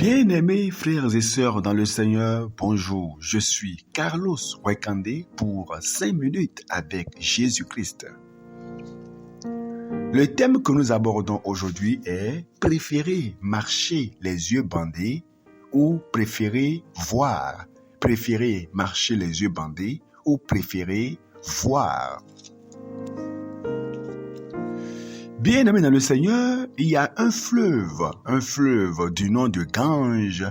Bien-aimés frères et sœurs dans le Seigneur, bonjour, je suis Carlos Wakandé pour 5 minutes avec Jésus-Christ. Le thème que nous abordons aujourd'hui est « Préférer marcher les yeux bandés ou préférer voir ?» Préférer marcher les yeux bandés ou préférer voir. Bien-aimés dans le Seigneur, il y a un fleuve du nom de Gange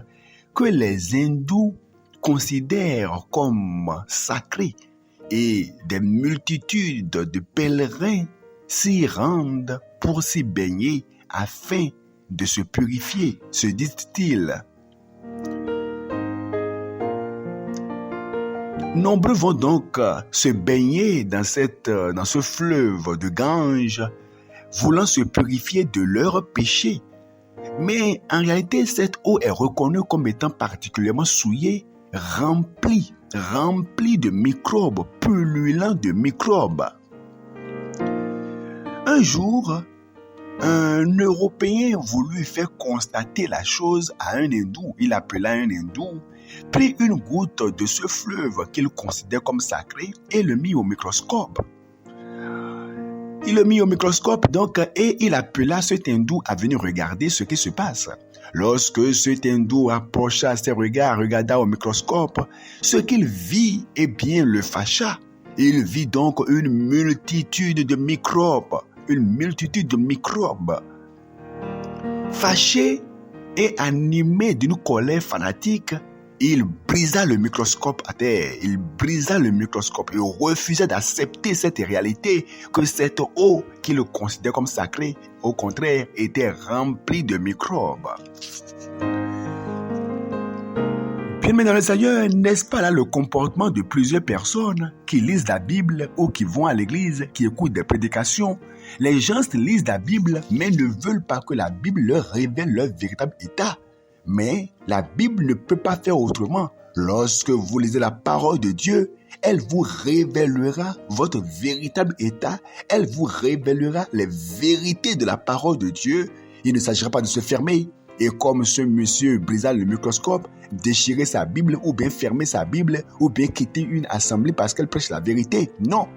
que les hindous considèrent comme sacré et des multitudes de pèlerins s'y rendent pour s'y baigner afin de se purifier, se disent-ils. Nombreux vont donc se baigner dans ce fleuve de Gange, voulant se purifier de leurs péchés. Mais en réalité, cette eau est reconnue comme étant particulièrement souillée, remplie de microbes, pullulant de microbes. Un jour, un Européen voulut faire constater la chose à un hindou. Il appela un hindou, prit une goutte de ce fleuve qu'il considère comme sacré et le mit au microscope. Il le mit au microscope donc et il appela cet hindou à venir regarder ce qui se passe. Lorsque cet hindou approcha ses regards, regarda au microscope, ce qu'il vit, le fâcha. Il vit donc une multitude de microbes. Fâché et animé d'une colère fanatique, il brisa le microscope à terre, il refusa d'accepter cette réalité que cette eau qu'il considère comme sacrée, au contraire, était remplie de microbes. Bien, mais dans le Seigneur, n'est-ce pas là le comportement de plusieurs personnes qui lisent la Bible ou qui vont à l'église, qui écoutent des prédications? Les gens lisent la Bible, mais ne veulent pas que la Bible leur révèle leur véritable état. Mais la Bible ne peut pas faire autrement. Lorsque vous lisez la parole de Dieu, elle vous révélera votre véritable état. Elle vous révélera les vérités de la parole de Dieu. Il ne s'agira pas de se fermer. Et comme ce monsieur brisa le microscope, déchirer sa Bible ou bien fermer sa Bible ou bien quitter une assemblée parce qu'elle prêche la vérité. Non.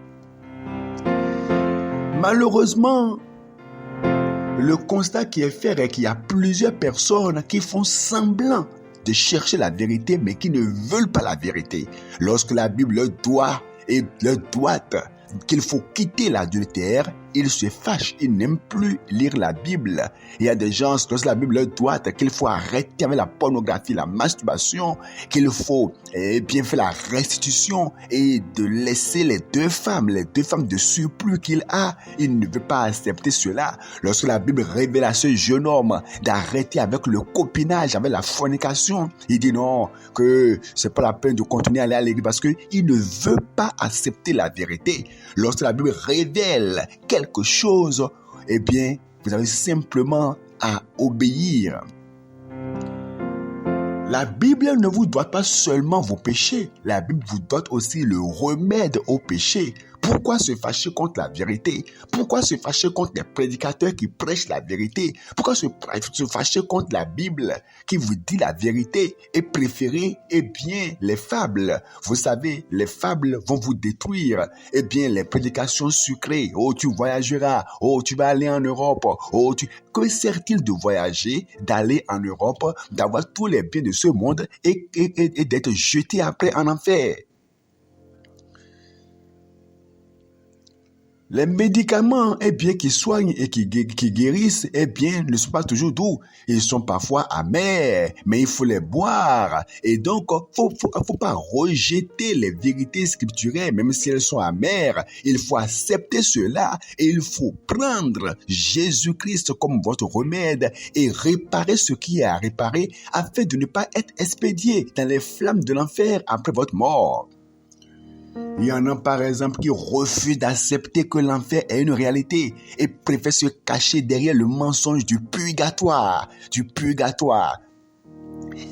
Malheureusement, le constat qui est fait est qu'il y a plusieurs personnes qui font semblant de chercher la vérité, mais qui ne veulent pas la vérité. Lorsque la Bible leur doit qu'il faut quitter l'adultère, ils se fâchent, ils n'aiment plus lire la Bible. Il y a des gens, lorsque la Bible leur doit qu'il faut arrêter avec la pornographie, la masturbation, qu'il faut faire la restitution et de laisser les deux femmes de surplus qu'il a. Il ne veut pas accepter cela. Lorsque la Bible révèle à ce jeune homme d'arrêter avec le copinage, avec la fornication, il dit non, que c'est pas la peine de continuer à aller à l'église parce qu'il ne veut pas accepter la vérité. Lorsque la Bible révèle quelque chose, vous avez simplement à obéir. La Bible ne vous doit pas seulement vos péchés, la Bible vous donne aussi le remède aux péchés. Pourquoi se fâcher contre la vérité? Pourquoi se fâcher contre les prédicateurs qui prêchent la vérité? Pourquoi se fâcher contre la Bible qui vous dit la vérité et préférer les fables? Vous savez, les fables vont vous détruire. Les prédications sucrées, oh tu voyageras, oh tu vas aller en Europe, Que sert-il de voyager, d'aller en Europe, d'avoir tous les biens de ce monde et d'être jeté après en enfer? Les médicaments, qui soignent et qui guérissent, ne sont pas toujours doux. Ils sont parfois amers, mais il faut les boire. Et donc, faut pas rejeter les vérités scripturales, même si elles sont amères. Il faut accepter cela et il faut prendre Jésus-Christ comme votre remède et réparer ce qui est à réparer afin de ne pas être expédié dans les flammes de l'enfer après votre mort. Il y en a par exemple qui refusent d'accepter que l'enfer est une réalité et préfèrent se cacher derrière le mensonge du purgatoire.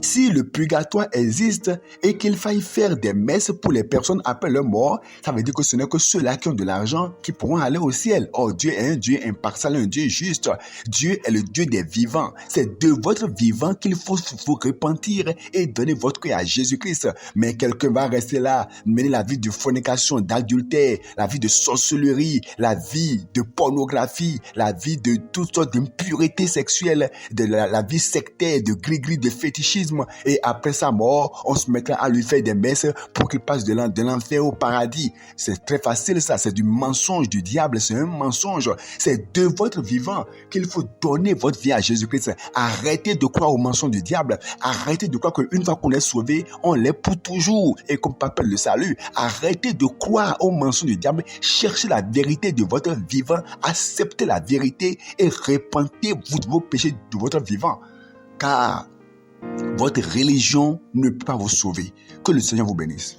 Si le purgatoire existe et qu'il faille faire des messes pour les personnes après leur mort, ça veut dire que ce n'est que ceux-là qui ont de l'argent qui pourront aller au ciel. Or, Dieu est un Dieu impartial, un Dieu juste. Dieu est le Dieu des vivants. C'est de votre vivant qu'il faut vous repentir et donner votre cœur à Jésus-Christ. Mais quelqu'un va rester là, mener la vie de fornication, d'adultère, la vie de sorcellerie, la vie de pornographie, la vie de toutes sortes d'impuretés sexuelles, de la vie sectaire, de gris-gris, de fétichisme. Et après sa mort, on se mettra à lui faire des messes pour qu'il passe de l'enfer au paradis. C'est très facile ça, c'est du mensonge du diable, c'est un mensonge. C'est de votre vivant qu'il faut donner votre vie à Jésus-Christ. Arrêtez de croire au mensonge du diable. Arrêtez de croire qu'une fois qu'on est sauvé, on l'est pour toujours. Et qu'on appelle le salut. Arrêtez de croire au mensonge du diable. Cherchez la vérité de votre vivant. Acceptez la vérité et repentez-vous de vos péchés de votre vivant. Car votre religion ne peut pas vous sauver. Que le Seigneur vous bénisse.